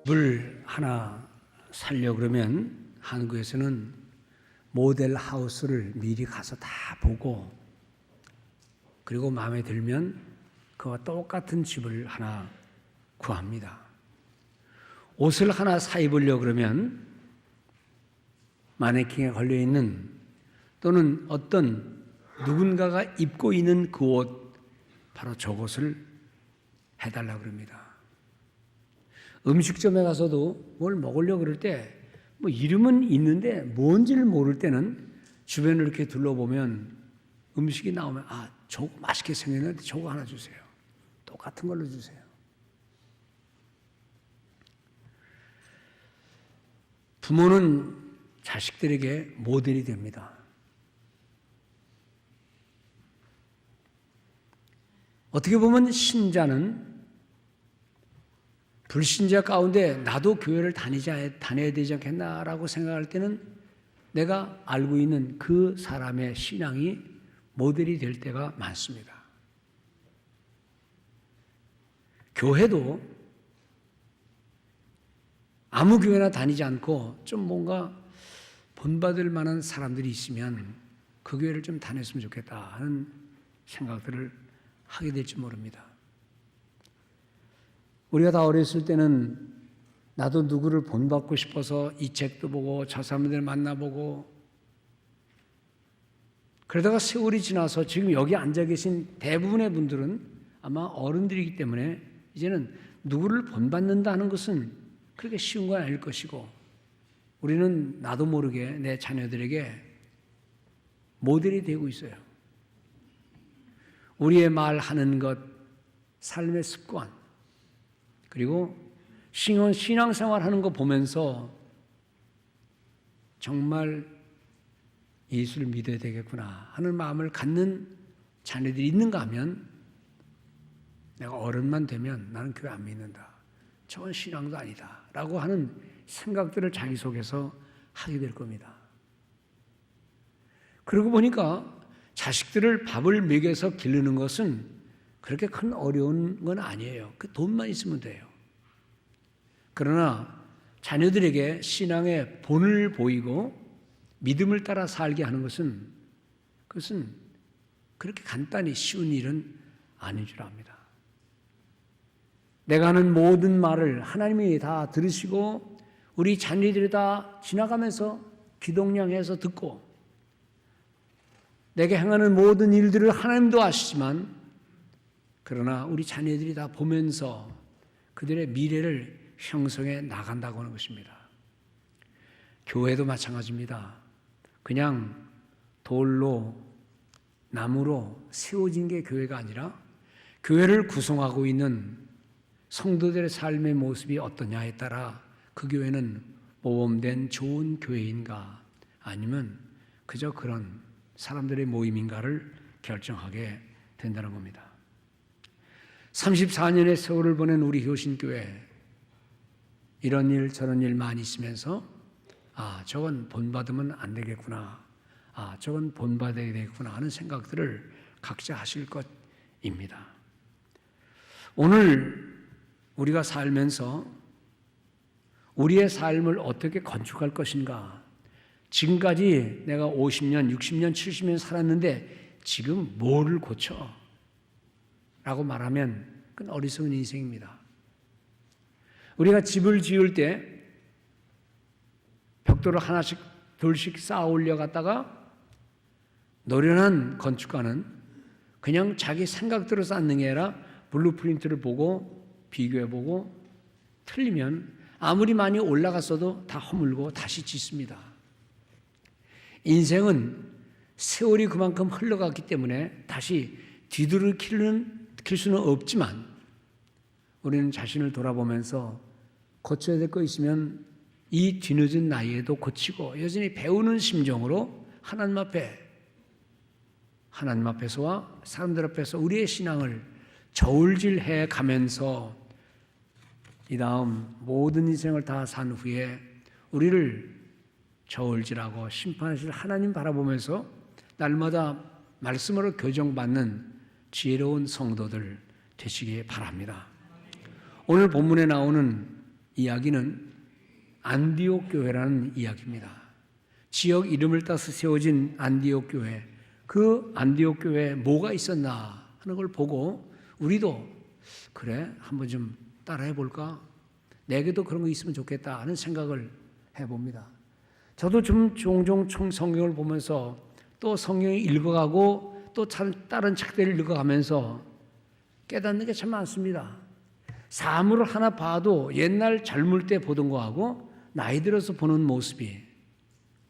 집을 하나 살려 그러면 한국에서는 모델 하우스를 미리 가서 다 보고, 그리고 마음에 들면 그와 똑같은 집을 하나 구합니다. 옷을 하나 사 입으려 그러면 마네킹에 걸려있는, 또는 어떤 누군가가 입고 있는 그 옷, 바로 저것을 해달라고 그럽니다. 음식점에 가서도 뭘 먹으려고 그럴 때 뭐 이름은 있는데 뭔지를 모를 때는 주변을 이렇게 둘러보면 음식이 나오면 저거 맛있게 생겼는데 저거 하나 주세요. 똑같은 걸로 주세요. 부모는 자식들에게 모델이 됩니다. 어떻게 보면 신자는 불신자 가운데 나도 교회를 다녀야 되지 않겠나라고 생각할 때는 내가 알고 있는 그 사람의 신앙이 모델이 될 때가 많습니다. 교회도 아무 교회나 다니지 않고 좀 뭔가 본받을 만한 사람들이 있으면 그 교회를 좀 다녔으면 좋겠다 하는 생각들을 하게 될지 모릅니다. 우리가 다 어렸을 때는 나도 누구를 본받고 싶어서 이 책도 보고 저 사람들 만나보고, 그러다가 세월이 지나서 지금 여기 앉아 계신 대부분의 분들은 아마 어른들이기 때문에 이제는 누구를 본받는다 하는 것은 그렇게 쉬운 건 아닐 것이고, 우리는 나도 모르게 내 자녀들에게 모델이 되고 있어요. 우리의 말하는 것, 삶의 습관, 그리고 신앙생활 하는 거 보면서 정말 예수를 믿어야 되겠구나 하는 마음을 갖는 자녀들이 있는가 하면, 내가 어른만 되면 나는 교회 안 믿는다, 저건 신앙도 아니다 라고 하는 생각들을 자기 속에서 하게 될 겁니다. 그러고 보니까 자식들을 밥을 먹여서 기르는 것은 그렇게 큰 어려운 건 아니에요. 그 돈만 있으면 돼요. 그러나 자녀들에게 신앙의 본을 보이고 믿음을 따라 살게 하는 것은, 그것은 그렇게 간단히 쉬운 일은 아닌 줄 압니다. 내가 하는 모든 말을 하나님이 다 들으시고 우리 자녀들이 다 지나가면서 귀동냥해서 듣고, 내게 행하는 모든 일들을 하나님도 아시지만, 그러나 우리 자녀들이 다 보면서 그들의 미래를 형성해 나간다고 하는 것입니다. 교회도 마찬가지입니다. 그냥 돌로, 나무로 세워진 게 교회가 아니라 교회를 구성하고 있는 성도들의 삶의 모습이 어떠냐에 따라 그 교회는 모범된 좋은 교회인가 아니면 그저 그런 사람들의 모임인가를 결정하게 된다는 겁니다. 34년의 세월을 보낸 우리 효신교회, 이런 일 저런 일 많이 있으면서 저건 본받으면 안 되겠구나, 저건 본받아야 되겠구나 하는 생각들을 각자 하실 것입니다. 오늘 우리가 살면서 우리의 삶을 어떻게 건축할 것인가, 지금까지 내가 50년, 60년, 70년 살았는데 지금 뭐를 고쳐? 라고 말하면 그건 어리석은 인생입니다. 우리가 집을 지을 때 벽돌을 하나씩 둘씩 쌓아 올려갔다가 노련한 건축가는 그냥 자기 생각대로 쌓는 게 아니라 블루프린트를 보고 비교해보고 틀리면 아무리 많이 올라갔어도 다 허물고 다시 짓습니다. 인생은 세월이 그만큼 흘러갔기 때문에 다시 뒤돌이킬 수는 없지만, 우리는 자신을 돌아보면서 고쳐야 될 거 있으면 이 뒤늦은 나이에도 고치고 여전히 배우는 심정으로 하나님 앞에서와 사람들 앞에서 우리의 신앙을 저울질해 가면서 이 다음 모든 인생을 다 산 후에 우리를 저울질하고 심판하실 하나님 바라보면서 날마다 말씀으로 교정받는 지혜로운 성도들 되시기 바랍니다. 오늘 본문에 나오는 이야기는 안디옥 교회라는 이야기입니다. 지역 이름을 따서 세워진 안디옥 교회, 그 안디옥 교회에 뭐가 있었나 하는 걸 보고 우리도 그래 한번 좀 따라해 볼까? 내게도 그런 거 있으면 좋겠다 하는 생각을 해봅니다. 저도 좀 종종 성경을 보면서 또 성경을 읽어가고 또 다른 책들을 읽어가면서 깨닫는 게 참 많습니다. 사물을 하나 봐도 옛날 젊을 때 보던 거하고 나이 들어서 보는 모습이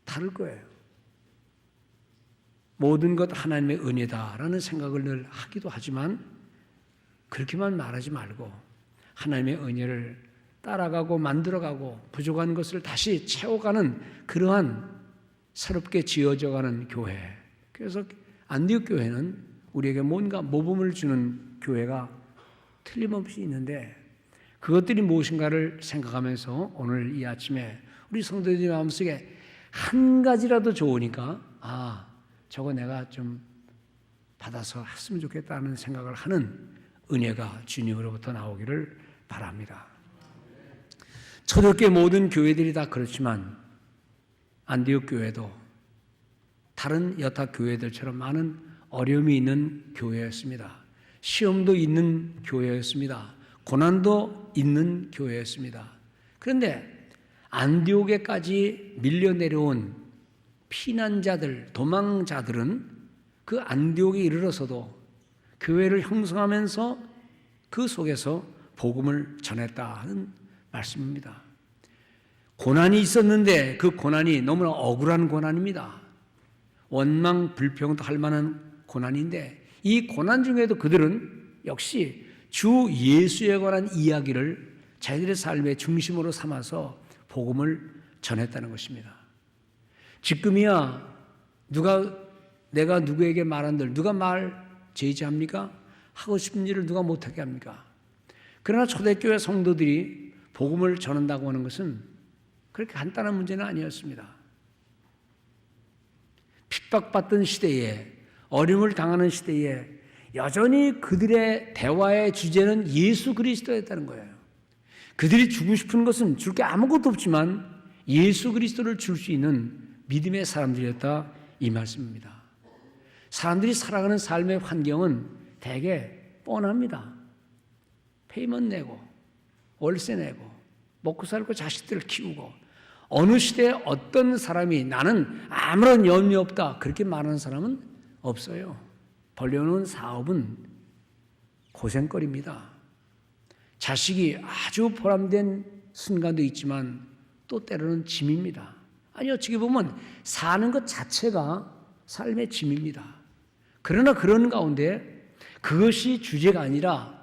다를 거예요. 모든 것 하나님의 은혜다라는 생각을 늘 하기도 하지만 그렇게만 말하지 말고 하나님의 은혜를 따라가고 만들어가고 부족한 것을 다시 채워가는 그러한 새롭게 지어져가는 교회. 그래서 안디옥 교회는 우리에게 뭔가 모범을 주는 교회가 틀림없이 있는데 그것들이 무엇인가를 생각하면서 오늘 이 아침에 우리 성도들 마음속에 한 가지라도 좋으니까 저거 내가 좀 받아서 했으면 좋겠다는 생각을 하는 은혜가 주님으로부터 나오기를 바랍니다. 초대교회 모든 교회들이 다 그렇지만 안디옥 교회도 다른 여타 교회들처럼 많은 어려움이 있는 교회였습니다. 시험도 있는 교회였습니다. 고난도 있는 교회였습니다. 그런데 안디옥에까지 밀려 내려온 피난자들, 도망자들은 그 안디옥에 이르러서도 교회를 형성하면서 그 속에서 복음을 전했다 하는 말씀입니다. 고난이 있었는데 그 고난이 너무나 억울한 고난입니다. 원망 불평도 할 만한 고난인데 이 고난 중에도 그들은 역시 주 예수에 관한 이야기를 자기들의 삶의 중심으로 삼아서 복음을 전했다는 것입니다. 지금이야 내가 누구에게 말한들 누가 말 제지합니까? 하고 싶은 일을 누가 못하게 합니까? 그러나 초대교회 성도들이 복음을 전한다고 하는 것은 그렇게 간단한 문제는 아니었습니다. 핍박받던 시대에 어려움을 당하는 시대에 여전히 그들의 대화의 주제는 예수 그리스도였다는 거예요. 그들이 주고 싶은 것은 줄 게 아무것도 없지만 예수 그리스도를 줄 수 있는 믿음의 사람들이었다 이 말씀입니다. 사람들이 살아가는 삶의 환경은 대개 뻔합니다. 페이먼트 내고 월세 내고 먹고 살고 자식들을 키우고 어느 시대에 어떤 사람이 나는 아무런 염려 없다 그렇게 말하는 사람은 없어요. 벌려놓은 사업은 고생거리입니다. 자식이 아주 보람된 순간도 있지만 또 때로는 짐입니다. 아니 어떻게 보면 사는 것 자체가 삶의 짐입니다. 그러나 그런 가운데 그것이 주제가 아니라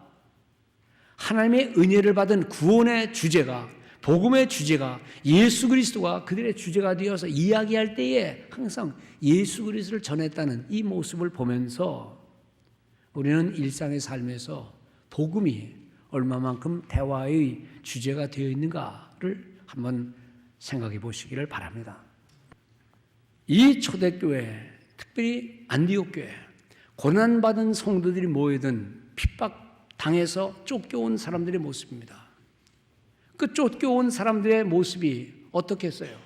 하나님의 은혜를 받은 구원의 주제가 복음의 주제가 예수 그리스도가 그들의 주제가 되어서 이야기할 때에 항상 예수 그리스도를 전했다는 이 모습을 보면서 우리는 일상의 삶에서 복음이 얼마만큼 대화의 주제가 되어 있는가를 한번 생각해 보시기를 바랍니다. 이 초대교회, 특별히 안디옥 교회, 고난받은 성도들이 모이든 핍박당해서 쫓겨온 사람들의 모습입니다. 그 쫓겨온 사람들의 모습이 어떻겠어요?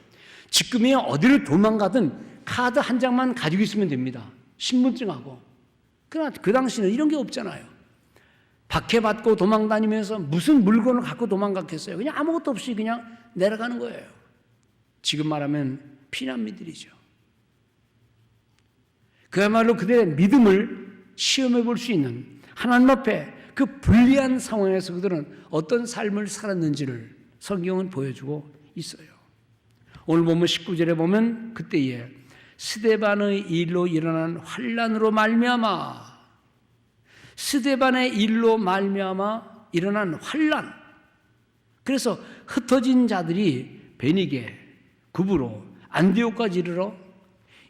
지금이야 어디를 도망가든 카드 한 장만 가지고 있으면 됩니다. 신분증하고. 그러나 그 당시는 이런 게 없잖아요. 박해받고 도망다니면서 무슨 물건을 갖고 도망갔겠어요? 그냥 아무것도 없이 그냥 내려가는 거예요. 지금 말하면 피난민들이죠. 그야말로 그들의 믿음을 시험해 볼 수 있는 하나님 앞에 그 불리한 상황에서 그들은 어떤 삶을 살았는지를 성경은 보여주고 있어요. 오늘 보면 19절에 보면 그때에 스데반의 일로 일어난 환난으로 말미암아 스데반의 일로 말미암아 일어난 환난. 그래서 흩어진 자들이 베니게, 구브로, 안디옥까지 이르러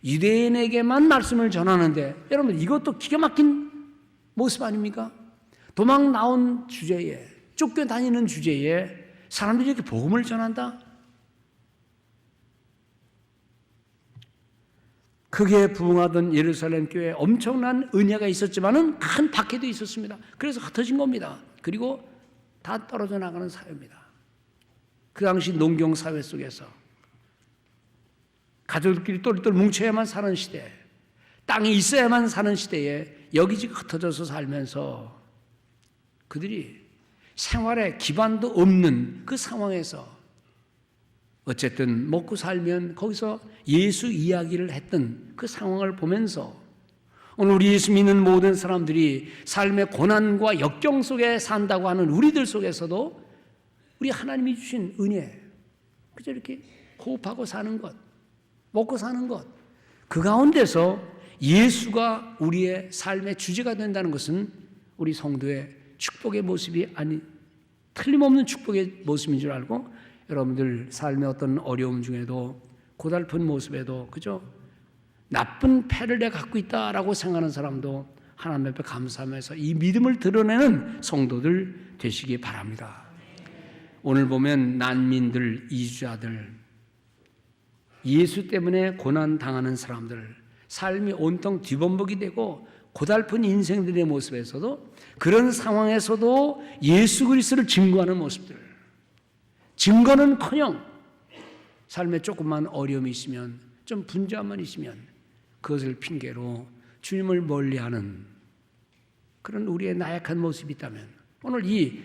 유대인에게만 말씀을 전하는데 여러분 이것도 기가 막힌 모습 아닙니까? 도망 나온 주제에 쫓겨다니는 주제에 사람들이 이렇게 복음을 전한다? 크게 부흥하던 예루살렘 교회에 엄청난 은혜가 있었지만은 큰 박해도 있었습니다. 그래서 흩어진 겁니다. 그리고 다 떨어져 나가는 사회입니다. 그 당시 농경 사회 속에서 가족들끼리 똘똘 뭉쳐야만 사는 시대, 땅이 있어야만 사는 시대에 여기저기 흩어져서 살면서 그들이 생활에 기반도 없는 그 상황에서 어쨌든 먹고 살면 거기서 예수 이야기를 했던 그 상황을 보면서 오늘 우리 예수 믿는 모든 사람들이 삶의 고난과 역경 속에 산다고 하는 우리들 속에서도 우리 하나님이 주신 은혜, 그저 이렇게 호흡하고 사는 것, 먹고 사는 것, 그 가운데서 예수가 우리의 삶의 주제가 된다는 것은 우리 성도의 축복의 모습이 아니, 틀림없는 축복의 모습인 줄 알고 여러분들 삶의 어떤 어려움 중에도 고달픈 모습에도 그죠? 나쁜 패를 내가 갖고 있다라고 생각하는 사람도 하나님 앞에 감사하면서 이 믿음을 드러내는 성도들 되시기 바랍니다. 오늘 보면 난민들, 이주자들, 예수 때문에 고난 당하는 사람들, 삶이 온통 뒤범벅이 되고 고달픈 인생들의 모습에서도 그런 상황에서도 예수 그리스도를 증거하는 모습들, 증거는커녕 삶에 조금만 어려움이 있으면 좀 분주함만 있으면 그것을 핑계로 주님을 멀리하는 그런 우리의 나약한 모습이 있다면 오늘 이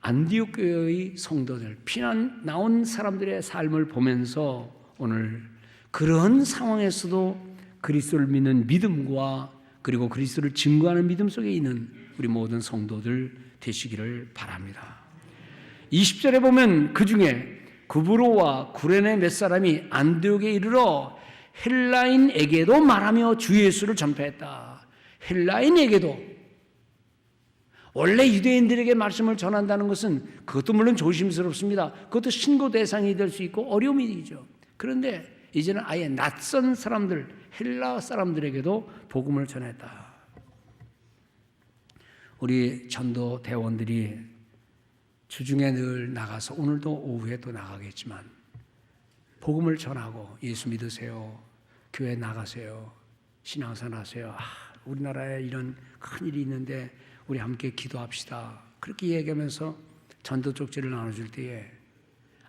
안디옥 교회의 성도들, 피난 나온 사람들의 삶을 보면서 오늘 그런 상황에서도 그리스도를 믿는 믿음과 그리고 그리스도를 증거하는 믿음 속에 있는 우리 모든 성도들 되시기를 바랍니다. 20절에 보면 그 중에 구브로와 구레네 몇 사람이 안디옥에 이르러 헬라인에게도 말하며 주 예수를 전파했다. 헬라인에게도, 원래 유대인들에게 말씀을 전한다는 것은 그것도 물론 조심스럽습니다. 그것도 신고 대상이 될 수 있고 어려움이죠. 그런데 이제는 아예 낯선 사람들, 헬라 사람들에게도 복음을 전했다. 우리 전도 대원들이 주중에 늘 나가서 오늘도 오후에 또 나가겠지만 복음을 전하고 예수 믿으세요, 교회 나가세요, 신앙생활 하세요, 우리나라에 이런 큰일이 있는데 우리 함께 기도합시다, 그렇게 얘기하면서 전도 쪽지를 나눠줄 때에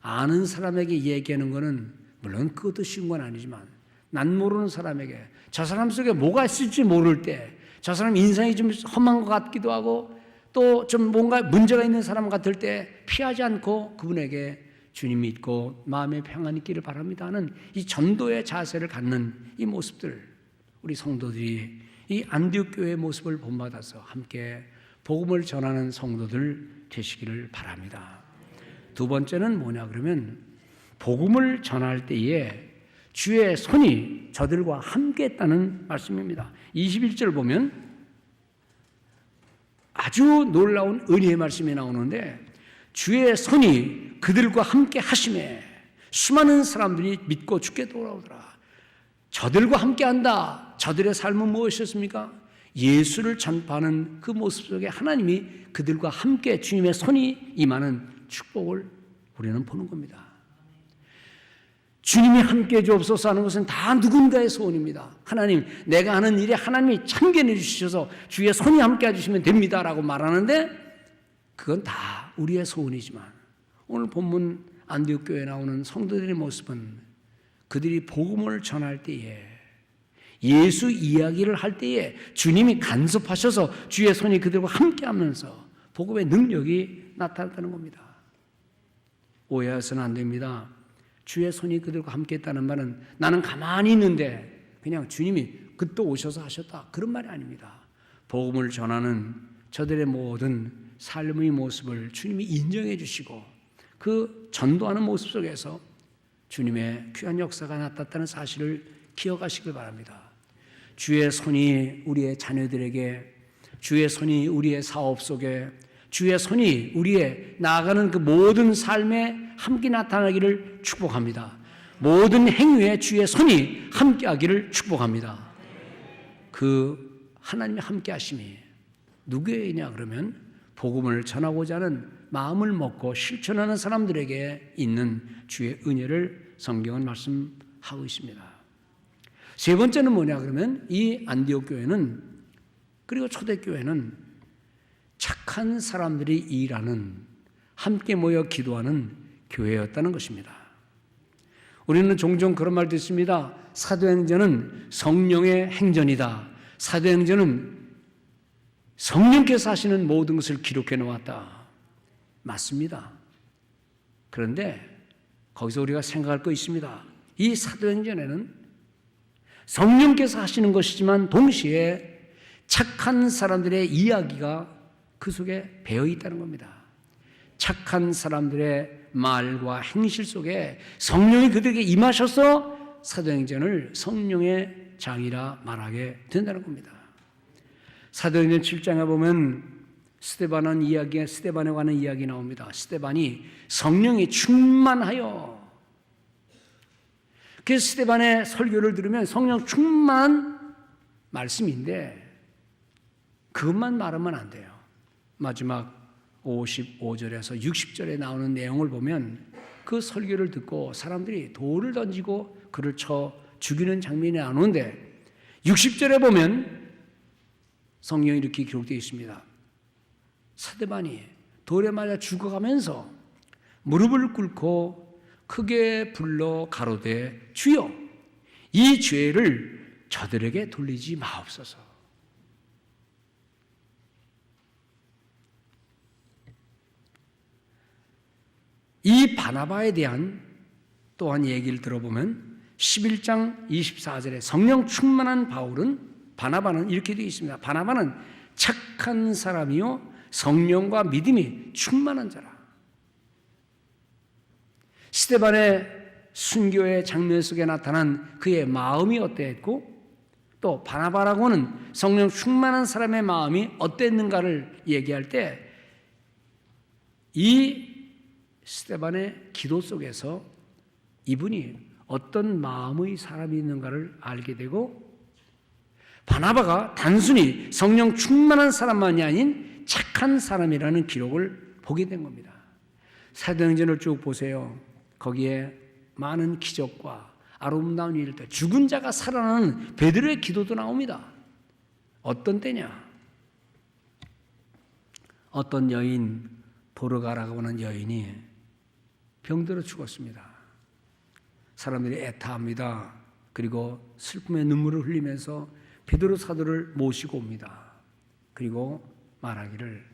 아는 사람에게 얘기하는 것은 물론 그것도 쉬운 건 아니지만 난 모르는 사람에게 저 사람 속에 뭐가 있을지 모를 때, 저 사람 인생이 좀 험한 것 같기도 하고 또 좀 뭔가 문제가 있는 사람 같을 때 피하지 않고 그분에게 주님 믿고 마음의 평안이 있기를 바랍니다 하는 이 전도의 자세를 갖는 이 모습들, 우리 성도들이 이 안디옥 교회의 모습을 본받아서 함께 복음을 전하는 성도들 되시기를 바랍니다. 두 번째는 뭐냐 그러면 복음을 전할 때에 주의 손이 저들과 함께 했다는 말씀입니다. 21절 보면 아주 놀라운 은혜의 말씀이 나오는데 주의 손이 그들과 함께 하심에 수많은 사람들이 믿고 주께 돌아오더라. 저들과 함께 한다. 저들의 삶은 무엇이었습니까? 예수를 전파하는 그 모습 속에 하나님이 그들과 함께 주님의 손이 임하는 축복을 우리는 보는 겁니다. 주님이 함께 주옵소서 하는 것은 다 누군가의 소원입니다. 하나님, 내가 하는 일에 하나님이 참견해 주셔서 주의 손이 함께 해주시면 됩니다 라고 말하는데 그건 다 우리의 소원이지만 오늘 본문 안디옥 교회에 나오는 성도들의 모습은 그들이 복음을 전할 때에, 예수 이야기를 할 때에 주님이 간섭하셔서 주의 손이 그들과 함께 하면서 복음의 능력이 나타났다는 겁니다. 오해해서는 안 됩니다. 주의 손이 그들과 함께 했다는 말은 나는 가만히 있는데 그냥 주님이 그때 오셔서 하셨다, 그런 말이 아닙니다. 복음을 전하는 저들의 모든 삶의 모습을 주님이 인정해 주시고 그 전도하는 모습 속에서 주님의 귀한 역사가 나타났다는 사실을 기억하시길 바랍니다. 주의 손이 우리의 자녀들에게, 주의 손이 우리의 사업 속에, 주의 손이 우리의 나아가는 그 모든 삶에 함께 나타나기를 축복합니다. 모든 행위에 주의 손이 함께하기를 축복합니다. 그 하나님의 함께하심이 누구에게냐 그러면 복음을 전하고자 하는 마음을 먹고 실천하는 사람들에게 있는 주의 은혜를 성경은 말씀하고 있습니다. 세 번째는 뭐냐 그러면 이 안디옥 교회는, 그리고 초대교회는 착한 사람들이 일하는, 함께 모여 기도하는 교회였다는 것입니다. 우리는 종종 그런 말 듣습니다. 사도행전은 성령의 행전이다. 사도행전은 성령께서 하시는 모든 것을 기록해 놓았다. 맞습니다. 그런데 거기서 우리가 생각할 거 있습니다. 이 사도행전에는 성령께서 하시는 것이지만 동시에 착한 사람들의 이야기가 그 속에 배어 있다는 겁니다. 착한 사람들의 말과 행실 속에 성령이 그들에게 임하셔서 사도행전을 성령의 장이라 말하게 된다는 겁니다. 사도행전 7장에 보면 스데반에 관한 이야기 나옵니다. 스데반이 성령이 충만하여, 그래서 스데반의 설교를 들으면 성령 충만한 말씀인데 그것만 말하면 안 돼요. 마지막 55절에서 60절에 나오는 내용을 보면 그 설교를 듣고 사람들이 돌을 던지고 그를 쳐 죽이는 장면이 나오는데 60절에 보면 성경이 이렇게 기록되어 있습니다. 스데반이 돌에 맞아 죽어가면서 무릎을 꿇고 크게 불러 가로되 주여 이 죄를 저들에게 돌리지 마옵소서. 이 바나바에 대한 또한 얘기를 들어보면 11장 24절에 성령 충만한 바나바는 이렇게 되어 있습니다. 바나바는 착한 사람이요 성령과 믿음이 충만한 자라. 스데반의 순교의 장면 속에 나타난 그의 마음이 어땠고 또 바나바라고는 성령 충만한 사람의 마음이 어땠는가를 얘기할 때 이 스데반의 기도 속에서 이분이 어떤 마음의 사람이 있는가를 알게 되고 바나바가 단순히 성령 충만한 사람만이 아닌 착한 사람이라는 기록을 보게 된 겁니다. 사도행전을 쭉 보세요. 거기에 많은 기적과 아름다운 일들, 죽은 자가 살아나는 베드로의 기도도 나옵니다. 어떤 때냐? 어떤 여인, 도르가라고 하는 여인이 병들어 죽었습니다. 사람들이 애타합니다. 그리고 슬픔의 눈물을 흘리면서 베드로 사도를 모시고 옵니다. 그리고 말하기를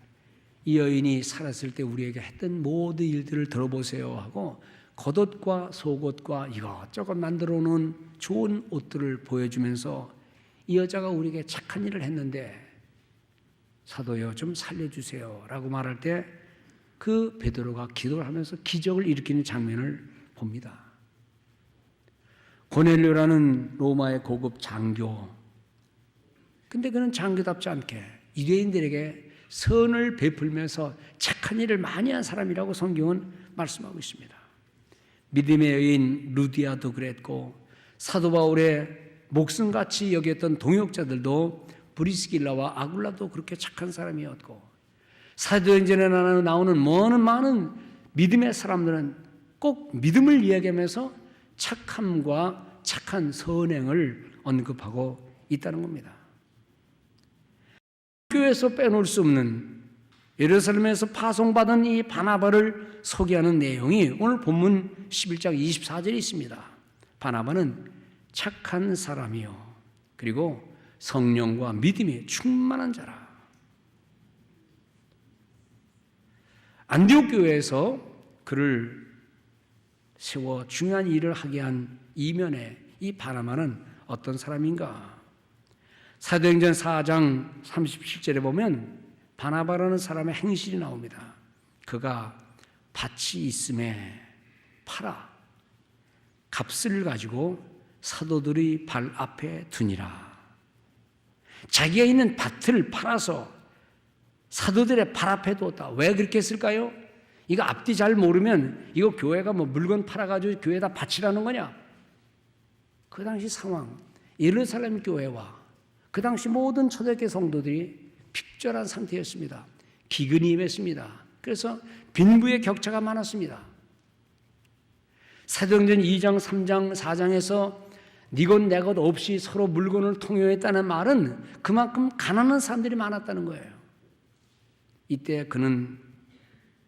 이 여인이 살았을 때 우리에게 했던 모든 일들을 들어보세요 하고 겉옷과 속옷과 이것저것 만들어 놓은 좋은 옷들을 보여주면서 이 여자가 우리에게 착한 일을 했는데 사도여 좀 살려주세요 라고 말할 때 그 베드로가 기도를 하면서 기적을 일으키는 장면을 봅니다. 고넬료라는 로마의 고급 장교, 근데 그는 장교답지 않게 유대인들에게 선을 베풀면서 착한 일을 많이 한 사람이라고 성경은 말씀하고 있습니다. 믿음의 여인 루디아도 그랬고 사도 바울의 목숨같이 여겼던 동역자들도 브리스길라와 아굴라도 그렇게 착한 사람이었고 사도행전에 나오는 많은 믿음의 사람들은 꼭 믿음을 이야기하면서 착함과 착한 선행을 언급하고 있다는 겁니다. 교회에서 빼놓을 수 없는 예루살렘에서 파송받은 이 바나바를 소개하는 내용이 오늘 본문 11장 24절에 있습니다. 바나바는 착한 사람이요 그리고 성령과 믿음이 충만한 자라. 안디옥 교회에서 그를 세워 중요한 일을 하게 한 이면에 이 바나바는 어떤 사람인가? 사도행전 4장 37절에 보면 바나바라는 사람의 행실이 나옵니다. 그가 밭이 있음에 팔아 값을 가지고 사도들의 발 앞에 두니라. 자기가 있는 밭을 팔아서 사도들의 발 앞에 뒀다. 왜 그렇게 했을까요? 이거 앞뒤 잘 모르면 이거 교회가 뭐 물건 팔아가지고 교회에다 바치라는 거냐? 그 당시 상황, 예루살렘 교회와 그 당시 모든 초대교회 성도들이 핍절한 상태였습니다. 기근이 임했습니다. 그래서 빈부의 격차가 많았습니다. 사도행전 2장, 3장, 4장에서 네 것 내 것 없이 서로 물건을 통용했다는 말은 그만큼 가난한 사람들이 많았다는 거예요. 이때 그는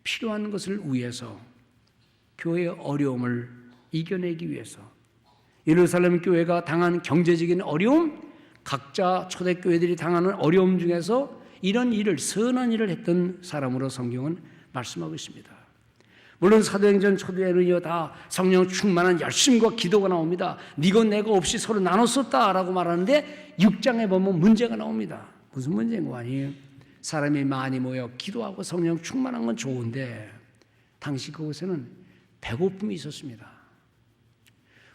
필요한 것을 위해서 교회의 어려움을 이겨내기 위해서 예루살렘 교회가 당한 경제적인 어려움, 각자 초대교회들이 당하는 어려움 중에서 이런 일을, 선한 일을 했던 사람으로 성경은 말씀하고 있습니다. 물론 사도행전 초대에는요 다 성령 충만한 열심과 기도가 나옵니다. 네가 내가 없이 서로 나눴었다라고 말하는데 6장에 보면 문제가 나옵니다. 무슨 문제인 거 아니에요? 사람이 많이 모여 기도하고 성령 충만한 건 좋은데 당시 그곳에는 배고픔이 있었습니다.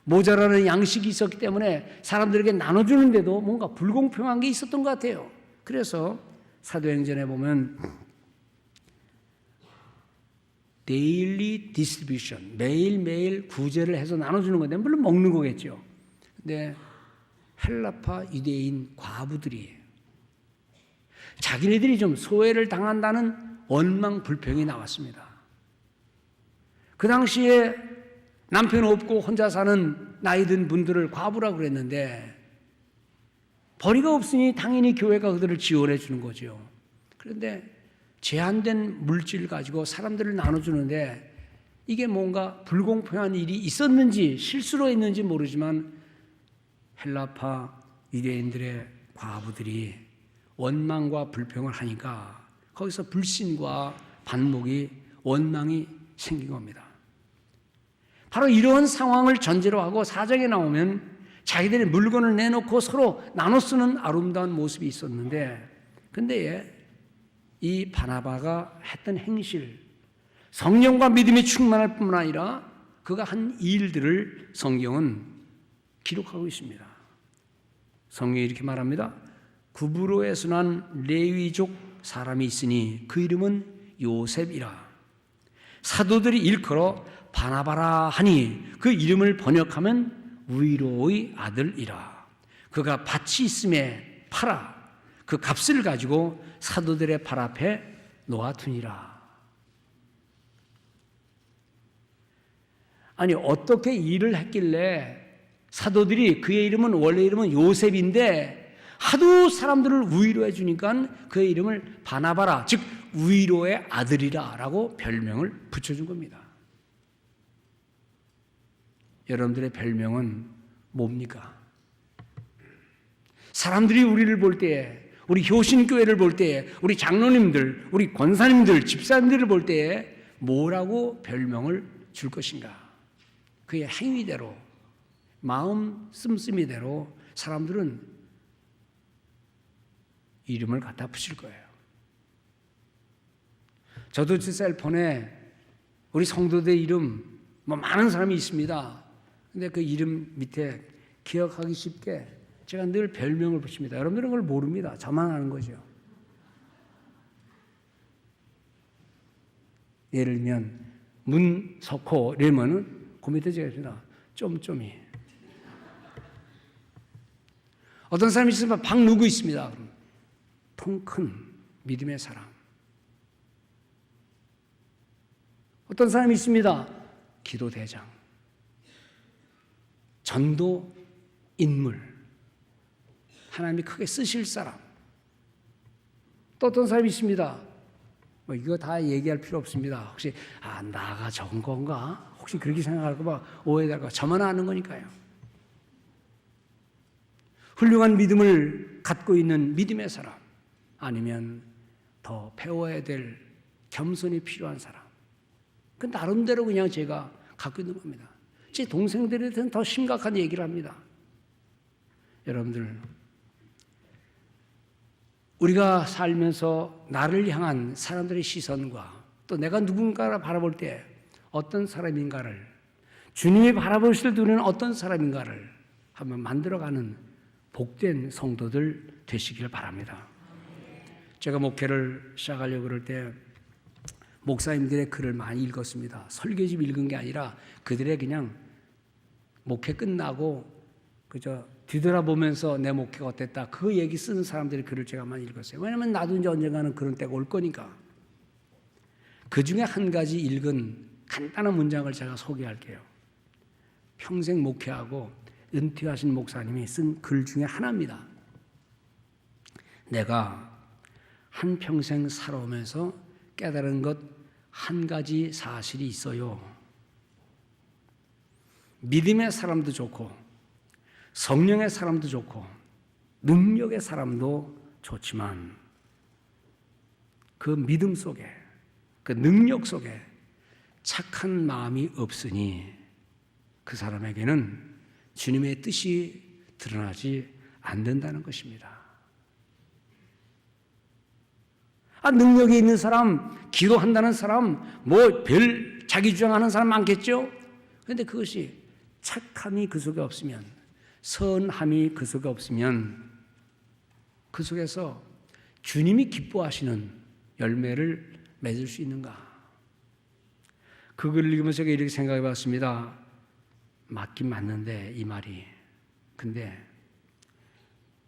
모자라는 양식이 있었기 때문에 사람들에게 나눠주는데도 뭔가 불공평한 게 있었던 것 같아요. 그래서 사도행전에 보면 daily distribution, 매일매일 구제를 해서 나눠주는 건데 물론 먹는 거겠죠. 근데 헬라파 유대인 과부들이 자기네들이 좀 소외를 당한다는 원망 불평이 나왔습니다. 그 당시에 남편 없고 혼자 사는 나이 든 분들을 과부라고 그랬는데 벌이가 없으니 당연히 교회가 그들을 지원해 주는 거죠. 그런데 제한된 물질 가지고 사람들을 나눠주는데 이게 뭔가 불공평한 일이 있었는지 실수로 했는지 모르지만 헬라파 유대인들의 과부들이 원망과 불평을 하니까 거기서 불신과 반목이 원망이 생긴 겁니다. 바로 이러한 상황을 전제로 하고 4장에 나오면 자기들의 물건을 내놓고 서로 나눠 쓰는 아름다운 모습이 있었는데 근데 이 바나바가 했던 행실, 성령과 믿음이 충만할 뿐만 아니라 그가 한 일들을 성경은 기록하고 있습니다. 성경이 이렇게 말합니다. 구브로에서 난 레위족 사람이 있으니 그 이름은 요셉이라. 사도들이 일컬어 바나바라 하니 그 이름을 번역하면 위로의 아들이라. 그가 밭이 있음에 팔아 그 값을 가지고 사도들의 발 앞에 놓아두니라. 아니 어떻게 일을 했길래 사도들이 그의 이름은 원래 이름은 요셉인데 하도 사람들을 위로해 주니까 그의 이름을 바나바라 즉 위로의 아들이라 라고 별명을 붙여준 겁니다. 여러분들의 별명은 뭡니까? 사람들이 우리를 볼 때에 우리 효신교회를 볼 때에 우리 장로님들, 우리 권사님들, 집사님들을 볼 때에 뭐라고 별명을 줄 것인가? 그의 행위대로 마음 씀씀이대로 사람들은 이름을 갖다 붙일 거예요. 저도 제 셀폰에 우리 성도들 이름 많은 사람이 있습니다. 근데 그 이름 밑에 기억하기 쉽게 제가 늘 별명을 붙입니다. 여러분들은 그걸 모릅니다. 저만 아는 거죠. 예를 들면 문석호 이러면은 그 밑에 제가 있습니다. 쫌쫌이. 어떤 사람이 있으면 박누구 있습니다. 통 큰 믿음의 사람. 어떤 사람이 있습니다. 기도 대장. 전도 인물. 하나님이 크게 쓰실 사람. 또 어떤 사람이 있습니다. 뭐 이거 다 얘기할 필요 없습니다. 혹시 나가 적은 건가? 혹시 그렇게 생각할까 봐 오해될까? 저만 아는 거니까요. 훌륭한 믿음을 갖고 있는 믿음의 사람 아니면 더 배워야 될 겸손이 필요한 사람. 그 나름대로 그냥 제가 갖고 있는 겁니다. 제 동생들한테는 더 심각한 얘기를 합니다. 여러분들 우리가 살면서 나를 향한 사람들의 시선과 또 내가 누군가를 바라볼 때 어떤 사람인가를 주님이 바라보실 때 우리는 어떤 사람인가를 한번 만들어가는 복된 성도들 되시길 바랍니다. 제가 목회를 시작하려고 그럴 때 목사님들의 글을 많이 읽었습니다. 설교집 읽은 게 아니라 그들의 그냥 목회 끝나고 그저 뒤돌아보면서 내 목회가 어땠다 그 얘기 쓰는 사람들의 글을 제가 많이 읽었어요. 왜냐하면 나도 이제 언젠가는 그런 때가 올 거니까. 그 중에 한 가지 읽은 간단한 문장을 제가 소개할게요. 평생 목회하고 은퇴하신 목사님이 쓴 글 중에 하나입니다. 내가 한평생 살아오면서 깨달은 것 한 가지 사실이 있어요. 믿음의 사람도 좋고 성령의 사람도 좋고 능력의 사람도 좋지만 그 믿음 속에 그 능력 속에 착한 마음이 없으니 그 사람에게는 주님의 뜻이 드러나지 않는다는 것입니다. 능력이 있는 사람, 기도한다는 사람, 뭐 별 자기 주장하는 사람 많겠죠? 그런데 그것이 착함이 그 속에 없으면, 선함이 그 속에 없으면 그 속에서 주님이 기뻐하시는 열매를 맺을 수 있는가? 그 글을 읽으면서 제가 이렇게 생각해 봤습니다. 맞긴 맞는데 이 말이. 근데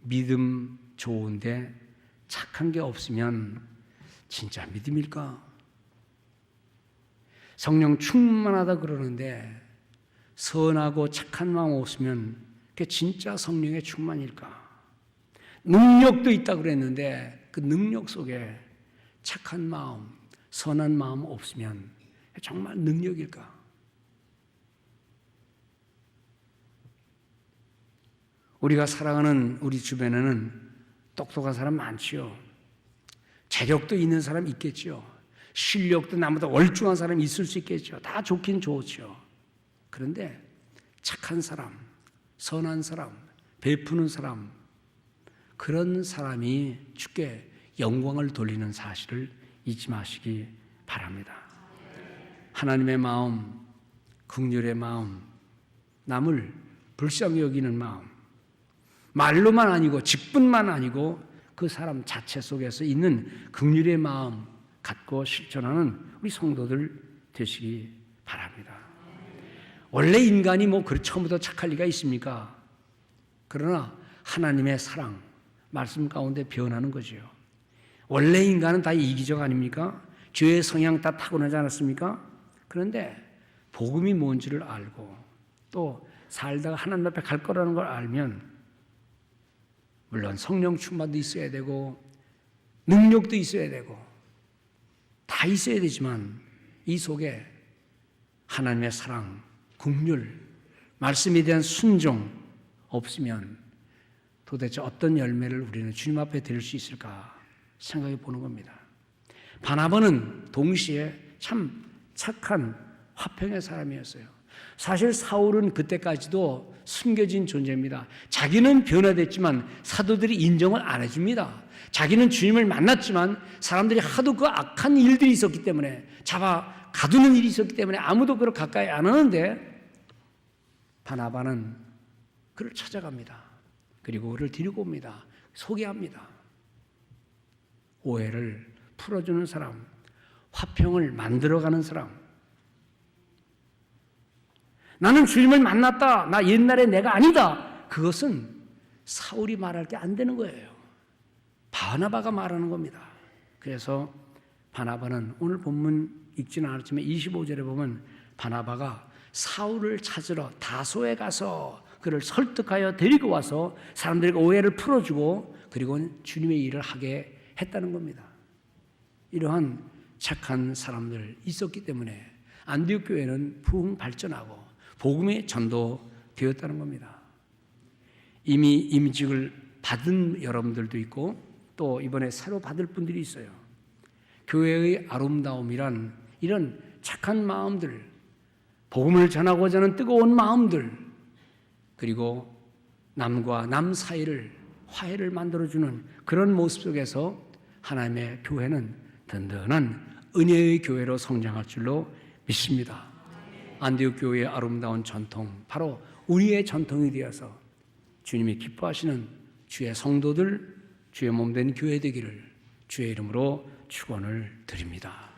믿음 좋은데 착한 게 없으면 진짜 믿음일까? 성령 충만하다 그러는데 선하고 착한 마음 없으면 그게 진짜 성령의 충만일까? 능력도 있다 그랬는데 그 능력 속에 착한 마음, 선한 마음 없으면 정말 능력일까? 우리가 살아가는 우리 주변에는 똑똑한 사람 많지요. 재력도 있는 사람 있겠죠. 실력도 나보다 월중한 사람이 있을 수 있겠죠. 다 좋긴 좋죠. 그런데 착한 사람, 선한 사람, 베푸는 사람, 그런 사람이 주께 영광을 돌리는 사실을 잊지 마시기 바랍니다. 하나님의 마음, 긍휼의 마음, 남을 불쌍히 여기는 마음, 말로만 아니고 직분만 아니고 그 사람 자체 속에서 있는 긍휼의 마음 갖고 실천하는 우리 성도들 되시기 바랍니다. 원래 인간이 뭐 처음부터 착할 리가 있습니까? 그러나 하나님의 사랑, 말씀 가운데 변하는 거죠. 원래 인간은 다 이기적 아닙니까? 죄의 성향 다 타고나지 않았습니까? 그런데 복음이 뭔지를 알고 또 살다가 하나님 앞에 갈 거라는 걸 알면 물론 성령 충만도 있어야 되고 능력도 있어야 되고 다 있어야 되지만 이 속에 하나님의 사랑, 긍휼, 말씀에 대한 순종 없으면 도대체 어떤 열매를 우리는 주님 앞에 드릴 수 있을까 생각해 보는 겁니다. 바나바는 동시에 참 착한 화평의 사람이었어요. 사실 사울은 그때까지도 숨겨진 존재입니다. 자기는 변화됐지만 사도들이 인정을 안 해줍니다. 자기는 주님을 만났지만 사람들이 하도 그 악한 일들이 있었기 때문에 잡아 가두는 일이 있었기 때문에 아무도 그를 가까이 안 하는데 바나바는 그를 찾아갑니다. 그리고 그를 데리고 옵니다. 소개합니다. 오해를 풀어주는 사람, 화평을 만들어가는 사람. 나는 주님을 만났다. 나 옛날에 내가 아니다. 그것은 사울이 말할 게 안 되는 거예요. 바나바가 말하는 겁니다. 그래서 바나바는 오늘 본문 읽지는 않았지만 25절에 보면 바나바가 사울을 찾으러 다소에 가서 그를 설득하여 데리고 와서 사람들에게 오해를 풀어주고 그리고 주님의 일을 하게 했다는 겁니다. 이러한 착한 사람들 있었기 때문에 안디옥 교회는 부흥 발전하고 복음이 전도되었다는 겁니다. 이미 임직을 받은 여러분들도 있고 또 이번에 새로 받을 분들이 있어요. 교회의 아름다움이란 이런 착한 마음들, 복음을 전하고자 하는 뜨거운 마음들, 그리고 남과 남 사이를 화해를 만들어주는 그런 모습 속에서 하나님의 교회는 든든한 은혜의 교회로 성장할 줄로 믿습니다. 안디옥 교회의 아름다운 전통, 바로 우리의 전통이 되어서 주님이 기뻐하시는 주의 성도들, 주의 몸된 교회 되기를 주의 이름으로 축원을 드립니다.